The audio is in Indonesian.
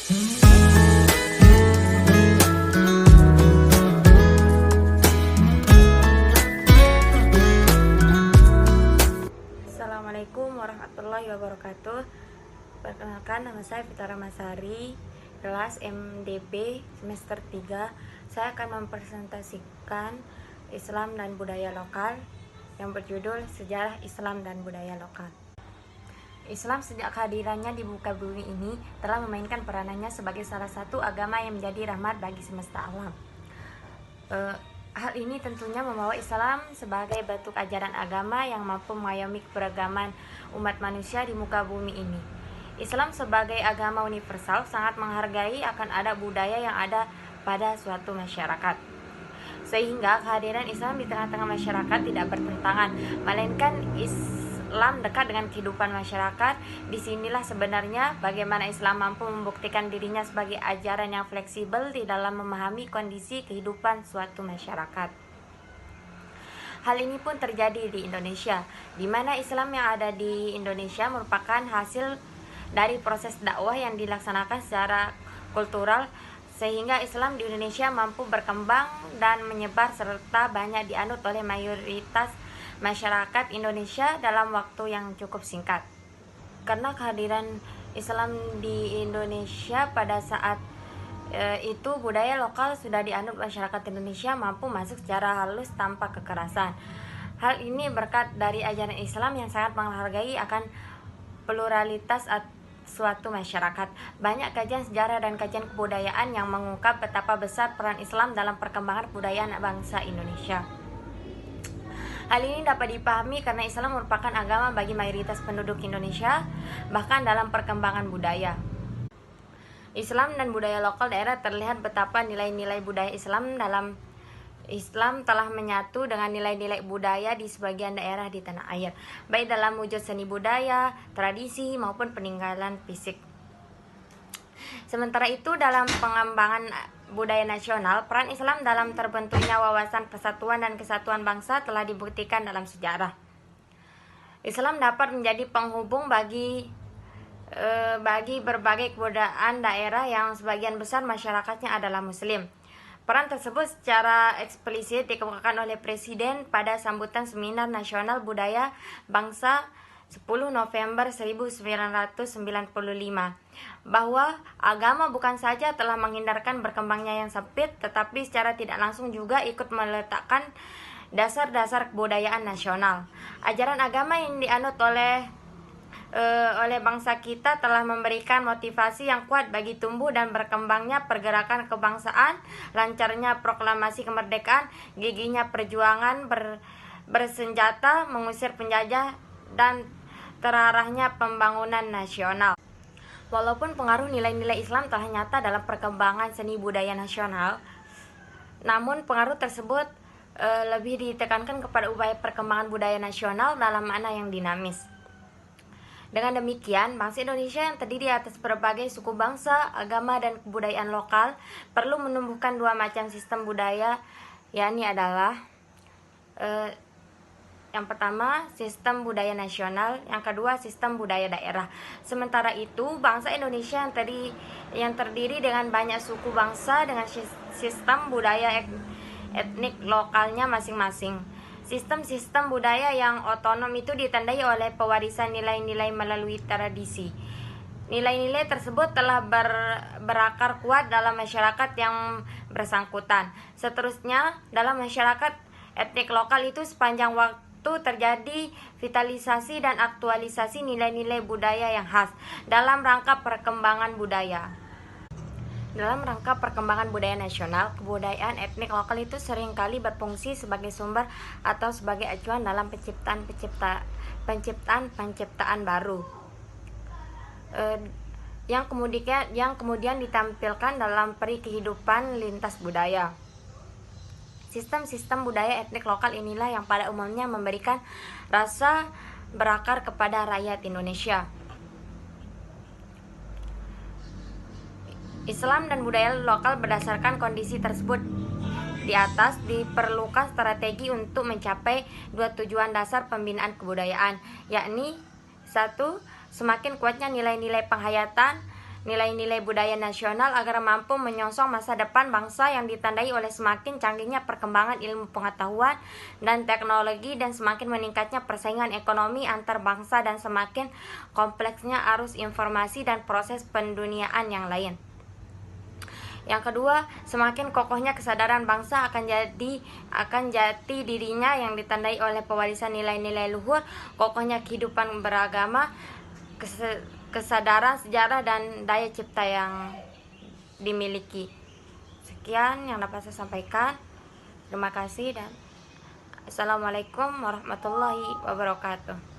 Assalamualaikum warahmatullahi wabarakatuh. Perkenalkan, nama saya Vita Ramasari, kelas MDB semester 3. Saya akan mempresentasikan Islam dan budaya lokal yang berjudul Sejarah Islam dan Budaya Lokal. Islam sejak kehadirannya di muka bumi ini telah memainkan peranannya sebagai salah satu agama yang menjadi rahmat bagi semesta alam. Hal ini tentunya membawa Islam sebagai bentuk ajaran agama yang mampu mengayomi keberagaman umat manusia di muka bumi ini. Islam sebagai agama universal sangat menghargai akan adat budaya yang ada pada suatu masyarakat. Sehingga kehadiran Islam di tengah-tengah masyarakat tidak bertentangan, melainkan Islam dekat dengan kehidupan masyarakat. Disinilah sebenarnya bagaimana Islam mampu membuktikan dirinya sebagai ajaran yang fleksibel di dalam memahami kondisi kehidupan suatu masyarakat. Hal ini pun terjadi di Indonesia, di mana Islam yang ada di Indonesia merupakan hasil dari proses dakwah yang dilaksanakan secara kultural, sehingga Islam di Indonesia mampu berkembang dan menyebar serta banyak dianut oleh mayoritas masyarakat Indonesia dalam waktu yang cukup singkat. Karena kehadiran Islam di Indonesia pada saat itu, budaya lokal sudah dianut masyarakat Indonesia mampu masuk secara halus tanpa kekerasan. Hal ini berkat dari ajaran Islam yang sangat menghargai akan pluralitas suatu masyarakat. Banyak kajian sejarah dan kajian kebudayaan yang mengungkap betapa besar peran Islam dalam perkembangan kebudayaan bangsa Indonesia. Hal ini dapat dipahami karena Islam merupakan agama bagi mayoritas penduduk Indonesia, bahkan dalam perkembangan budaya. Islam dan budaya lokal daerah terlihat betapa nilai-nilai budaya Islam telah menyatu dengan nilai-nilai budaya di sebagian daerah di tanah air, baik dalam wujud seni budaya, tradisi, maupun peninggalan fisik. Sementara itu, dalam pengembangan budaya nasional, peran Islam dalam terbentuknya wawasan persatuan dan kesatuan bangsa telah dibuktikan dalam sejarah. Islam dapat menjadi penghubung bagi berbagai kebudayaan daerah yang sebagian besar masyarakatnya adalah Muslim. Peran tersebut secara eksplisit dikemukakan oleh Presiden pada sambutan Seminar Nasional Budaya Bangsa 10 November 1995, bahwa agama bukan saja telah menghindarkan berkembangnya yang sempit, tetapi secara tidak langsung juga ikut meletakkan dasar-dasar kebudayaan nasional. Ajaran agama yang dianut oleh bangsa kita telah memberikan motivasi yang kuat bagi tumbuh dan berkembangnya pergerakan kebangsaan, lancarnya proklamasi kemerdekaan, gigihnya perjuangan bersenjata mengusir penjajah, dan terarahnya pembangunan nasional. Walaupun pengaruh nilai-nilai Islam telah nyata dalam perkembangan seni budaya nasional, namun pengaruh tersebut lebih ditekankan kepada upaya perkembangan budaya nasional dalam makna yang dinamis. Dengan demikian, bangsa Indonesia yang terdiri atas berbagai suku bangsa, agama, dan kebudayaan lokal perlu menumbuhkan dua macam sistem budaya, yakni adalah yang pertama, sistem budaya nasional, yang kedua, sistem budaya daerah. Sementara itu, bangsa Indonesia yang terdiri dengan banyak suku bangsa dengan sistem budaya etnik lokalnya masing-masing. Sistem-sistem budaya yang otonom itu ditandai oleh pewarisan nilai-nilai melalui tradisi. Nilai-nilai tersebut telah berakar kuat dalam masyarakat yang bersangkutan. Seterusnya, dalam masyarakat etnik lokal itu sepanjang waktu terjadi vitalisasi dan aktualisasi nilai-nilai budaya yang khas dalam rangka perkembangan budaya. Dalam rangka perkembangan budaya nasional, kebudayaan etnik lokal itu seringkali berfungsi sebagai sumber atau sebagai acuan dalam penciptaan baru yang kemudian ditampilkan dalam peri kehidupan lintas budaya. Sistem-sistem budaya etnik lokal inilah yang pada umumnya memberikan rasa berakar kepada rakyat Indonesia. Islam dan budaya lokal berdasarkan kondisi tersebut di atas diperlukan strategi untuk mencapai dua tujuan dasar pembinaan kebudayaan, yakni 1. Semakin kuatnya nilai-nilai penghayatan nilai-nilai budaya nasional agar mampu menyongsong masa depan bangsa yang ditandai oleh semakin canggihnya perkembangan ilmu pengetahuan dan teknologi dan semakin meningkatnya persaingan ekonomi antar bangsa dan semakin kompleksnya arus informasi dan proses penduniaan yang lain. Yang kedua, semakin kokohnya kesadaran bangsa akan jati dirinya yang ditandai oleh pewarisan nilai-nilai luhur, kokohnya kehidupan beragama, kesadaran sejarah dan daya cipta yang dimiliki. Sekian yang dapat saya sampaikan. Terima kasih dan Assalamualaikum warahmatullahi wabarakatuh.